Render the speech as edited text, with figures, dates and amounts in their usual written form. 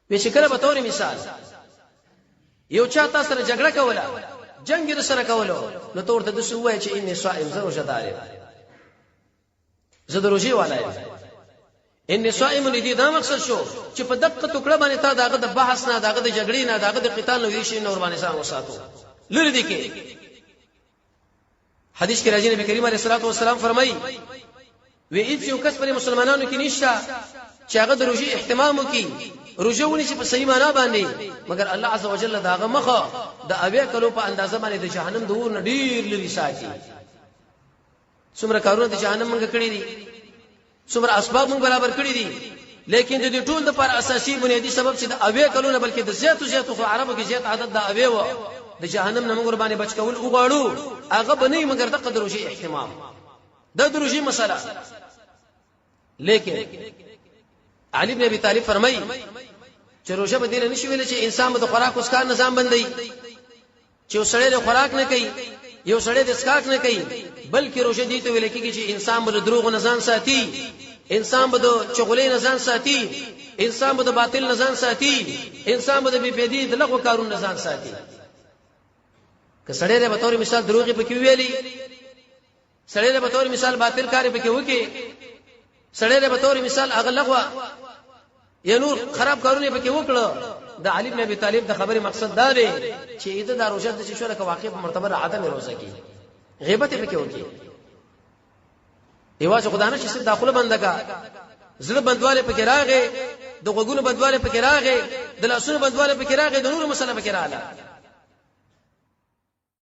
په شکل به تور مثال یو چا تاسو سره جګړه کوله جنگ یې سره کولو نو تور ته د څه وای چې ان صائم زه روزه دار یم زه د روزي والا یم ان صائم دې دا مقصد شو چې په دقه ټوکړه باندې تا داغه د بحث نه داغه د جګړې نه داغه د قتال نه ویشي نور باندې ځان وساتو لری دي کې حدیث کې راځي نبی کریم علیه الصلاه والسلام فرمایي وی هیڅ یو کس پر مسلمانانو کې نشته چې هغه د روزي اهتمام وکړي روزه ونی چې په صحیح معنا باندې مگر الله عز وجل داغه مخه د اویا کلو په اندازه باندې د جهنم د اور نډیر لري ساتي څومره کارونه د جهنم موږ کړی دي څومره اسباب موږ برابر کړی دي لیکن د دې ټول د پر اساسي بنیادی سبب چې د اویا کلو نه بلکې د زیاتو خو عربو کې زیات عدد د اویا و د جهنم نه موږ باندې بچ کول وغواړو هغه بنې مگر د قدر روزي اهتمام د روزي مسله لیکن علي بن ابي طالب فرمایي چې روزه به دینه نشي ویل چې انسان به د خوراک او اسکار نظام بندي چې وسړی د خوراک نه کوي یو سړی د اسکاک نه کوي بلکې روزه دي ته ویل کېږي چې انسان به د دروغ نه ځان ساتي انسان به د چغلې نه ځان ساتي انسان به د باطل نه ځان ساتي انسان به د بی بدی د لغو کارونو نه ځان ساتي که سړی به تور مثال دروغ په کې ویلي سړی به تور مثال باطل کار په کې وکي سړی به تور مثال اغلغوا یا نور خراب کارونه پکې وکړه د علي بن ابي طالب د خبرې مقصد دا دی چې اېده د روزه د شیشو لکه واقع په مرتبه عدم روزه کې غیبت پکې وکړي ایواز خدانه چې څه داخله بندګه زړه بندواله پکې راغې د غوګونو بندواله پکې راغې د لاسونو بندواله پکې راغې د نور مسله پکې رااله